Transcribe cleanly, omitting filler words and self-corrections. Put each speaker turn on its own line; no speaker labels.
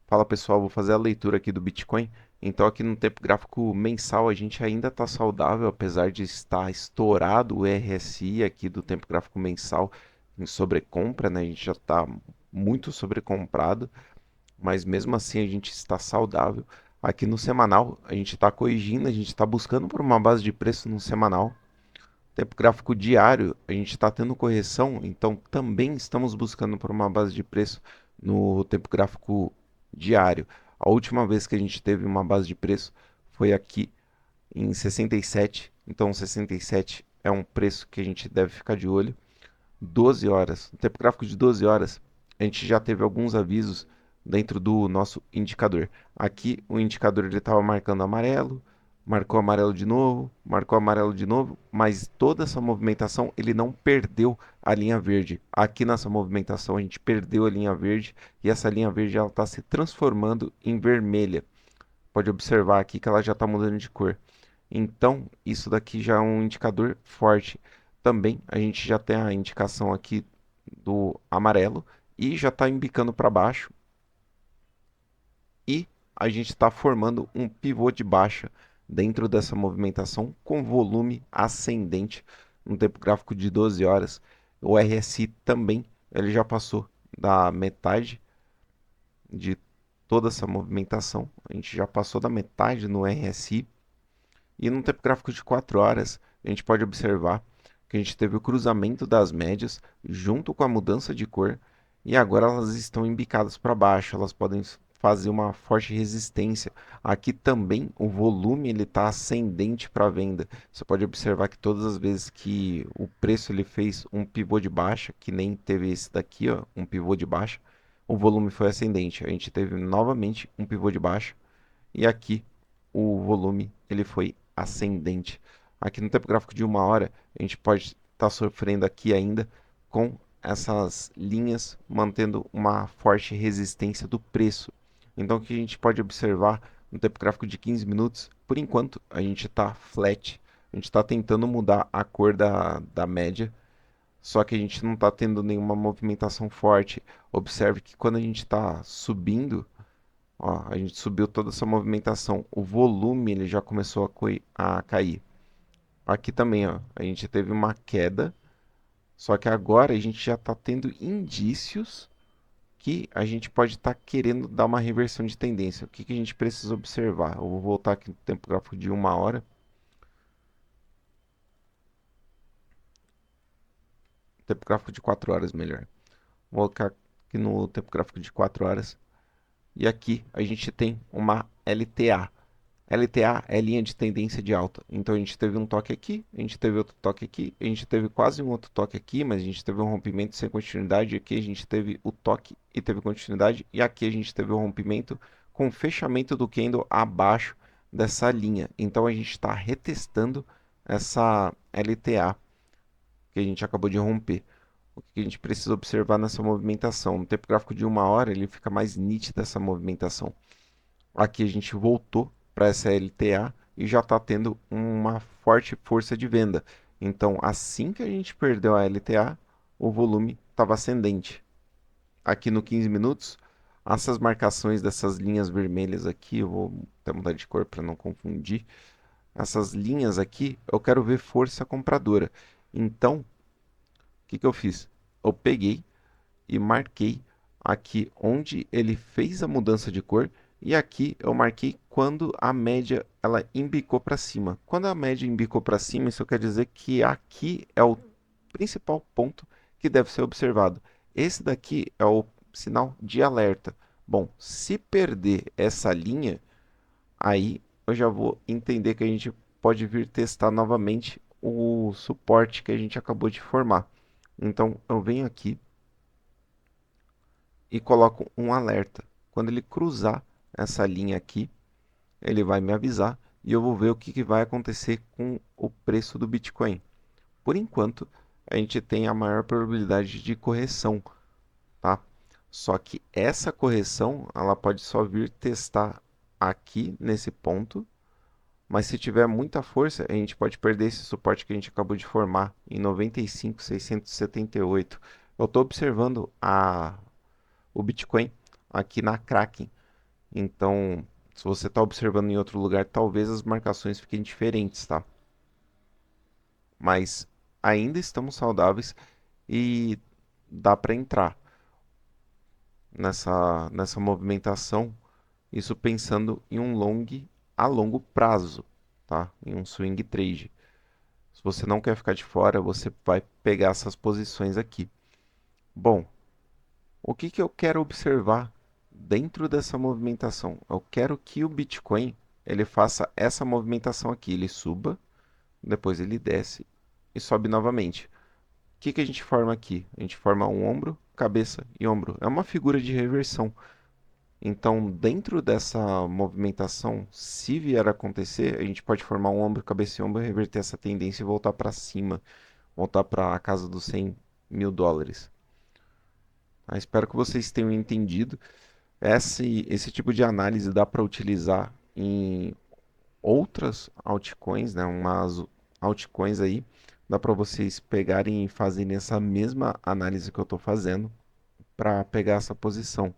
Fala pessoal, vou fazer a leitura aqui do Bitcoin. Então, aqui no tempo gráfico mensal, a gente ainda está saudável, apesar de estar estourado o RSI aqui do tempo gráfico mensal em sobrecompra, né? A gente já está muito sobrecomprado, mas mesmo assim a gente está saudável. Aqui no semanal, a gente está corrigindo, a gente está buscando por uma base de preço no semanal. Tempo gráfico diário, a gente está tendo correção, então também estamos buscando por uma base de preço no tempo gráfico diário. A última vez que a gente teve uma base de preço foi aqui em 67, então 67 é um preço que a gente deve ficar de olho. 12 horas, no tempo gráfico de 12 horas, a gente já teve alguns avisos dentro do nosso indicador. Aqui o indicador ele estava marcando amarelo, marcou amarelo de novo, mas toda essa movimentação ele não perdeu a linha verde. Aqui nessa movimentação a gente perdeu a linha verde e essa linha verde ela está se transformando em vermelha. Pode observar aqui que ela já está mudando de cor. Então, isso daqui já é um indicador forte. Também a gente já tem a indicação aqui do amarelo e já está embicando para baixo. E a gente está formando um pivô de baixa dentro dessa movimentação com volume ascendente no tempo gráfico de 12 horas. O RSI também ele já passou da metade de toda essa movimentação. A gente já passou da metade no RSI. E no tempo gráfico de 4 horas, a gente pode observar que a gente teve o cruzamento das médias junto com a mudança de cor e agora elas estão embicadas para baixo, elas podem fazer uma forte resistência. Aqui também o volume ele está ascendente para a venda. Você pode observar que todas as vezes que o preço ele fez um pivô de baixa, que nem teve esse daqui, ó, um pivô de baixa, o volume foi ascendente. A gente teve novamente um pivô de baixa e aqui o volume ele foi ascendente. Aqui no tempo gráfico de 1 hora, a gente pode estar sofrendo aqui ainda com essas linhas mantendo uma forte resistência do preço. Então, o que a gente pode observar no tempo gráfico de 15 minutos, por enquanto, a gente está flat, a gente está tentando mudar a cor da média, só que a gente não está tendo nenhuma movimentação forte. Observe que quando a gente está subindo, ó, a gente subiu toda essa movimentação. O volume ele já começou a cair. Aqui também, ó, a gente teve uma queda, só que agora a gente já está tendo indícios que a gente pode estar querendo dar uma reversão de tendência. O que, que a gente precisa observar? Eu vou voltar aqui no tempo gráfico de 1 hora, tempo gráfico de 4 horas, melhor. Vou colocar aqui no tempo gráfico de 4 horas. E aqui a gente tem uma LTA. LTA é linha de tendência de alta. Então a gente teve um toque aqui, a gente teve outro toque aqui, a gente teve quase um outro toque aqui, mas a gente teve um rompimento sem continuidade. Aqui a gente teve o toque e teve continuidade. E aqui a gente teve o rompimento com fechamento do candle abaixo dessa linha. Então a gente está retestando essa LTA que a gente acabou de romper. O que a gente precisa observar nessa movimentação? No tempo gráfico de 1 hora, ele fica mais nítido essa movimentação. Aqui a gente voltou para essa LTA e já está tendo uma forte força de venda. Então, assim que a gente perdeu a LTA, o volume estava ascendente. Aqui no 15 minutos, essas marcações dessas linhas vermelhas aqui, eu vou até mudar de cor para não confundir. Essas linhas aqui, eu quero ver força compradora. Então, o que, que eu fiz? Eu peguei e marquei aqui onde ele fez a mudança de cor e aqui eu marquei quando a média ela embicou para cima. Quando a média embicou para cima, isso quer dizer que aqui é o principal ponto que deve ser observado. Esse daqui é o sinal de alerta. Bom, se perder essa linha, aí eu já vou entender que a gente pode vir testar novamente o suporte que a gente acabou de formar. Então eu venho aqui e coloco um alerta. Quando ele cruzar essa linha aqui, ele vai me avisar e eu vou ver o que, que vai acontecer com o preço do Bitcoin. Por enquanto, a gente tem a maior probabilidade de correção, tá? Só que essa correção, ela pode só vir testar aqui nesse ponto, mas se tiver muita força, a gente pode perder esse suporte que a gente acabou de formar em 95.678. Eu estou observando o Bitcoin aqui na Kraken. Então, se você está observando em outro lugar, talvez as marcações fiquem diferentes, tá? Mas ainda estamos saudáveis e dá para entrar nessa movimentação, isso pensando em um long a longo prazo, tá? Em um swing trade. Se você não quer ficar de fora, você vai pegar essas posições aqui. Bom, o que que eu quero observar dentro dessa movimentação? Eu quero que o Bitcoin ele faça essa movimentação aqui, ele suba, depois ele desce e sobe novamente. O que que a gente forma aqui? A gente forma um ombro, cabeça e ombro. É uma figura de reversão. Então, dentro dessa movimentação, se vier a acontecer, a gente pode formar um ombro, cabeça e ombro, reverter essa tendência e voltar para cima, voltar para a casa dos US$ 100.000. Espero que vocês tenham entendido. Esse tipo de análise dá para utilizar em outras altcoins, né? Umas altcoins aí, dá para vocês pegarem e fazerem essa mesma análise que eu estou fazendo para pegar essa posição.